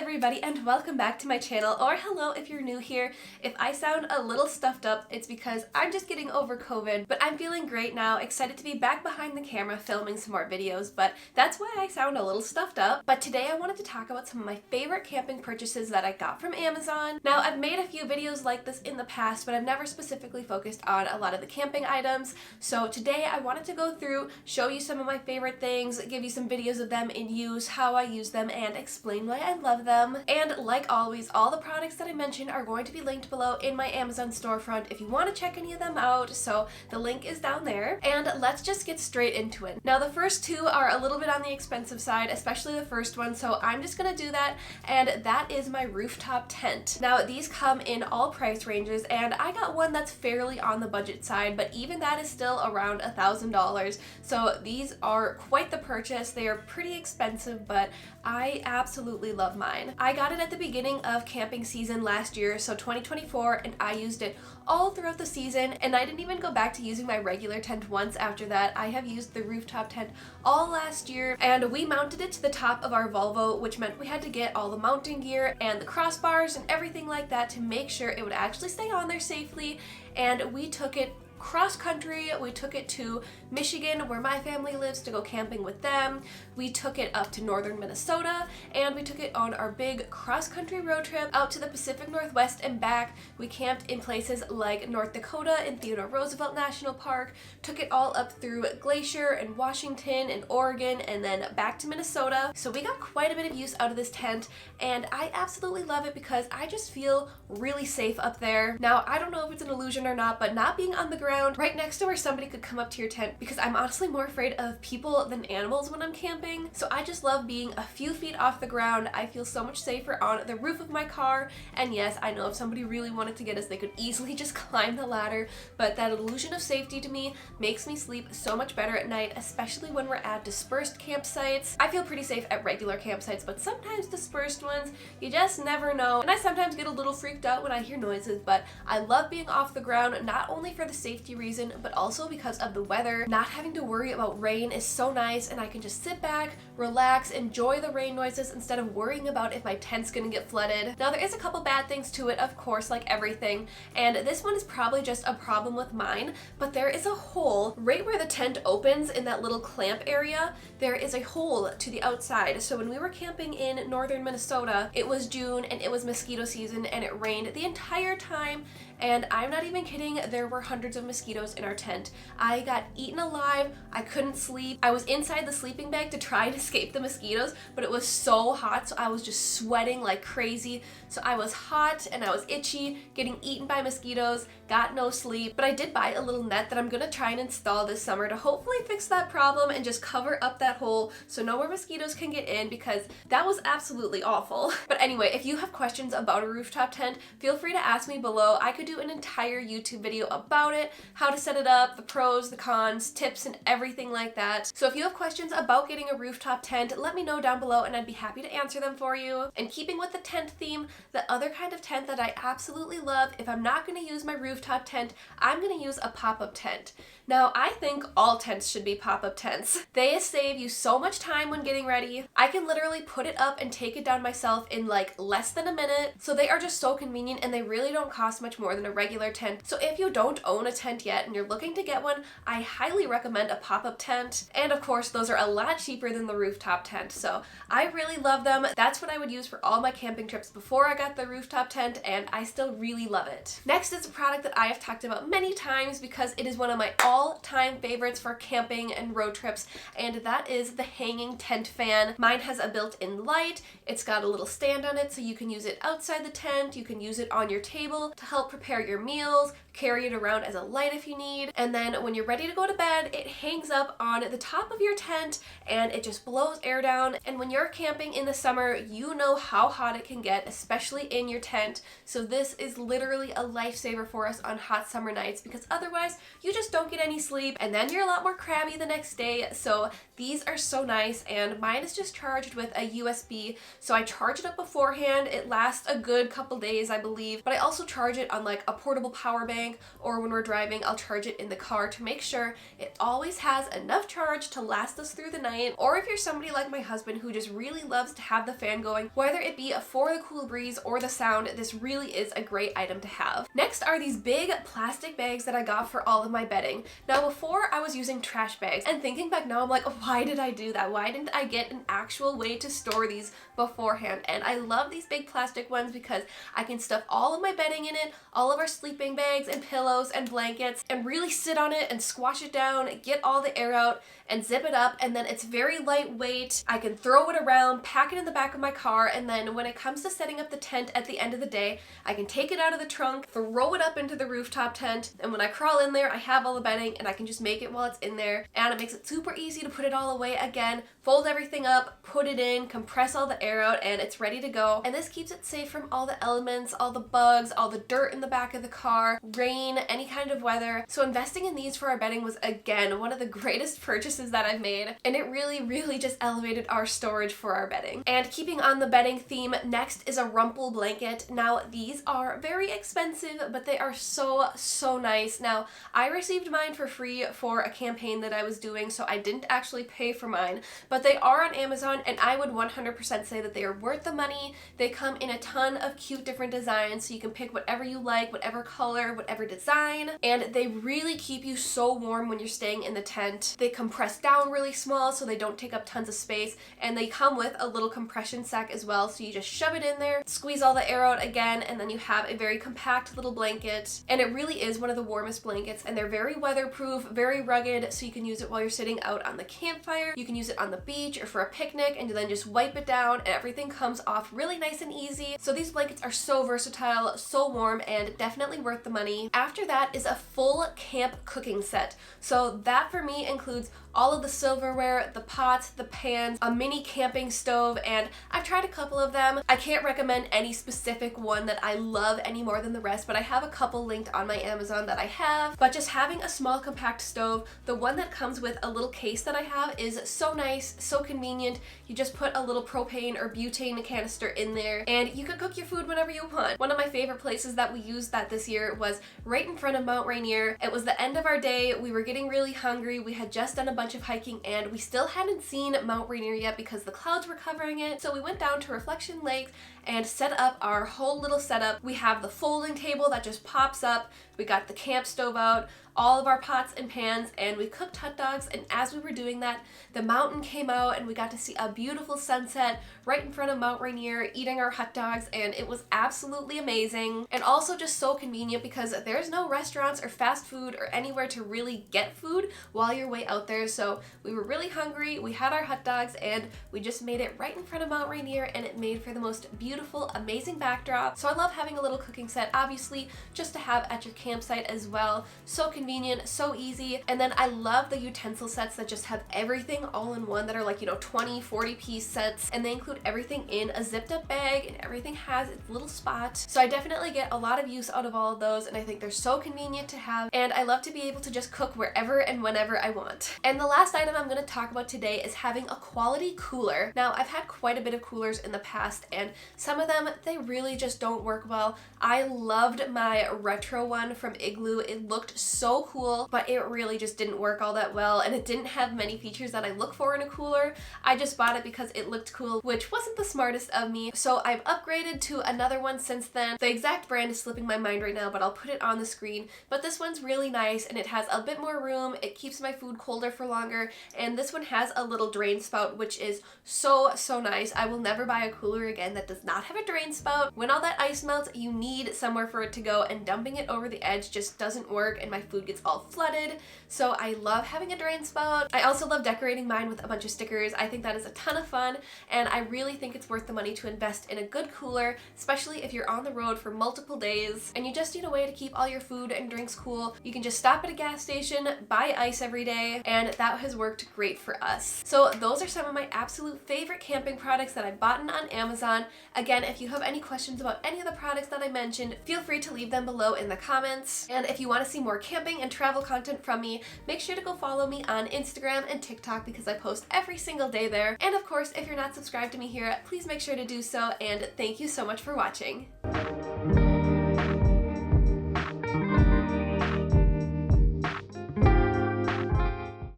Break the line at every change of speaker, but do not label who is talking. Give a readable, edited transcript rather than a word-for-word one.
everybody, and welcome back to my channel, or hello if you're new here. If I sound a little stuffed up, it's because I'm just getting over COVID, but I'm feeling great now, excited to be back behind the camera filming some more videos, but that's why I sound a little stuffed up. But today I wanted to talk about some of my favorite camping purchases that I got from Amazon. Now, I've made a few videos like this in the past, but I've never specifically focused on a lot of the camping items, so today I wanted to go through, show you some of my favorite things, give you some videos of them in use, how I use them, and explain why I love them. And like always, all the products that I mentioned are going to be linked below in my Amazon storefront if you want to check any of them out, so the link is down there. And let's just get straight into it. Now, the first two are a little bit on the expensive side, especially the first one, so I'm just gonna do that, and that is my rooftop tent. Now, these come in all price ranges, and I got one that's fairly on the budget side, but even that is still around $1,000, so these are quite the purchase. They are pretty expensive, but I absolutely love mine. I got it at the beginning of camping season last year, so 2024, and I used it all throughout the season, and I didn't even go back to using my regular tent once after that. I have used the rooftop tent all last year, and we mounted it to the top of our Volvo, which meant we had to get all the mounting gear and the crossbars and everything like that to make sure it would actually stay on there safely, and we took it cross country. We took it to Michigan, where my family lives, to go camping with them. We took it up to northern Minnesota, and we took it on our big cross country road trip out to the Pacific Northwest and back. We camped in places like North Dakota and Theodore Roosevelt National Park, took it all up through Glacier and Washington and Oregon, and then back to Minnesota. So we got quite a bit of use out of this tent, and I absolutely love it because I just feel really safe up there. Now, I don't know if it's an illusion or not, but not being on the ground right next to where somebody could come up to your tent, because I'm honestly more afraid of people than animals when I'm camping. So I just love being a few feet off the ground. I feel so much safer on the roof of my car. And yes, I know if somebody really wanted to get us, they could easily just climb the ladder, but that illusion of safety to me makes me sleep so much better at night, especially when we're at dispersed campsites. I feel pretty safe at regular campsites, but sometimes dispersed ones, you just never know. And I sometimes get a little freaked out when I hear noises, but I love being off the ground, not only for the safety reason, but also because of the weather. Not having to worry about rain is so nice, and I can just sit back, relax, enjoy the rain noises instead of worrying about if my tent's gonna get flooded. Now, there is a couple bad things to it, of course, like everything, and this one is probably just a problem with mine, but there is a hole right where the tent opens in that little clamp area. There is a hole to the outside. So when we were camping in northern Minnesota, it was June and it was mosquito season, and it rained the entire time, and I'm not even kidding, there were hundreds of mosquitoes in our tent. I got eaten alive. I couldn't sleep. I was inside the sleeping bag to try and escape the mosquitoes, but it was so hot, so I was just sweating like crazy. So I was hot and I was itchy, getting eaten by mosquitoes, got no sleep. But I did buy a little net that I'm gonna try and install this summer to hopefully fix that problem and just cover up that hole so no more mosquitoes can get in, because that was absolutely awful. But anyway, if you have questions about a rooftop tent, feel free to ask me below. I could do an entire YouTube video about it, how to set it up, the pros, the cons, tips, and everything like that. So if you have questions about getting a rooftop tent, let me know down below and I'd be happy to answer them for you. And keeping with the tent theme, the other kind of tent that I absolutely love, if I'm not going to use my rooftop tent, I'm going to use a pop-up tent. Now, I think all tents should be pop-up tents. They save you so much time when getting ready. I can literally put it up and take it down myself in like less than a minute. So they are just so convenient, and they really don't cost much more than a regular tent. So if you don't own a tent yet and you're looking to get one, I highly recommend a pop-up tent. And of course, those are a lot cheaper than the rooftop tent. So I really love them. That's what I would use for all my camping trips before I got the rooftop tent, and I still really love it. Next is a product that I have talked about many times because it is one of my all-time favorites for camping and road trips, and that is the hanging tent fan. Mine has a built-in light. It's got a little stand on it, so you can use it outside the tent. You can use it on your table to help prepare your meals, carry it around as a light if you need, and then when you're ready to go to bed, it hangs up on the top of your tent and it just blows air down. And when you're camping in the summer, you know how hot it can get, especially in your tent. So this is literally a lifesaver for us on hot summer nights, because otherwise you just don't get any sleep and then you're a lot more crabby the next day. So these are so nice, and mine is just charged with a USB. So I charge it up beforehand. It lasts a good couple days, I believe, but I also charge it on like like a portable power bank, or when we're driving, I'll charge it in the car to make sure it always has enough charge to last us through the night. Or if you're somebody like my husband who just really loves to have the fan going, whether it be for the cool breeze or the sound, this really is a great item to have. Next are these big plastic bags that I got for all of my bedding. Now before I was using trash bags, and thinking back now I'm like, why did I do that? Why didn't I get an actual way to store these beforehand? And I love these big plastic ones because I can stuff all of my bedding in it, all of our sleeping bags and pillows and blankets, and really sit on it and squash it down, get all the air out and zip it up, and then it's very lightweight. I can throw it around, pack it in the back of my car, and then when it comes to setting up the tent at the end of the day, I can take it out of the trunk, throw it up into the rooftop tent, and when I crawl in there, I have all the bedding and I can just make it while it's in there, and it makes it super easy to put it all away again, fold everything up, put it in, compress all the air out, and it's ready to go. And this keeps it safe from all the elements, all the bugs, all the dirt in the back of the car, rain, any kind of weather. So investing in these for our bedding was again one of the greatest purchases that I've made, and it really just elevated our storage for our bedding. And keeping on the bedding theme, next is a Rumpl blanket. Now these are very expensive, but they are so nice. Now I received mine for free for a campaign that I was doing, so I didn't actually pay for mine, but they are on Amazon and I would 100% say that they are worth the money. They come in a ton of cute different designs, so you can pick whatever you like, whatever color, whatever design, and they really keep you so warm when you're staying in the tent. They compress down really small so they don't take up tons of space, and they come with a little compression sack as well, so you just shove it in there, squeeze all the air out again, and then you have a very compact little blanket. And it really is one of the warmest blankets, and they're very weatherproof, very rugged, so you can use it while you're sitting out on the campfire, you can use it on the beach or for a picnic, and then just wipe it down and everything comes off really nice and easy. So these blankets are so versatile, so warm, and definitely worth the money. After that is a full camp cooking set. So that for me includes all of the silverware, the pots, the pans, a mini camping stove, and I've tried a couple of them. I can't recommend any specific one that I love any more than the rest, but I have a couple linked on my Amazon that I have. But just having a small compact stove, the one that comes with a little case that I have, is so nice, so convenient. You just put a little propane or butane canister in there and you can cook your food whenever you want. One of my favorite places that we used that this year was right in front of Mount Rainier. It was the end of our day, we were getting really hungry, we had just done a bunch of hiking and we still hadn't seen Mount Rainier yet because the clouds were covering it. So we went down to Reflection Lake and set up our whole little setup. We have the folding table that just pops up, we got the camp stove out, all of our pots and pans, and we cooked hot dogs. And as we were doing that, the mountain came out and we got to see a beautiful sunset right in front of Mount Rainier, eating our hot dogs, and it was absolutely amazing. And also just so convenient because there's no restaurants or fast food or anywhere to really get food while you're way out there. So we were really hungry, we had our hot dogs, and we just made it right in front of Mount Rainier, and it made for the most beautiful, amazing backdrop. So I love having a little cooking set, obviously, just to have at your campsite as well. So convenient, so easy. And then I love the utensil sets that just have everything all in one, that are like, 20, 40 piece sets, and they include everything in a zipped up bag and everything has its little spot. So I definitely get a lot of use out of all of those, and I think they're so convenient to have, and I love to be able to just cook wherever and whenever I want. And the last item I'm going to talk about today is having a quality cooler. Now I've had quite a bit of coolers in the past, and some of them, they really just don't work well. I loved my retro one from Igloo. It looked so cool, but it really just didn't work all that well, and it didn't have many features that I look for in a cooler. I just bought it because it looked cool, which wasn't the smartest of me. So I've upgraded to another one since then. The exact brand is slipping my mind right now, but I'll put it on the screen. But this one's really nice, and it has a bit more room. It keeps my food colder for longer, and this one has a little drain spout, which is so nice. I will never buy a cooler again that does not have a drain spout. When all that ice melts, you need somewhere for it to go, and dumping it over the edge just doesn't work, and my food gets all flooded. So I love having a drain spout. I also love decorating mine with a bunch of stickers. I think that is a ton of fun, and I really think it's worth the money to invest in a good cooler, especially if you're on the road for multiple days and you just need a way to keep all your food and drinks cool. You can just stop at a gas station, buy ice every day, and that has worked great for us. So those are some of my absolute favorite camping products that I bought on Amazon. Again, if you have any questions about any of the products that I mentioned, feel free to leave them below in the comments. And if you want to see more camping and travel content from me, make sure to go follow me on Instagram and TikTok because I post every single day there. And of course, if you're not subscribed to me here, please make sure to do so, and thank you so much for watching.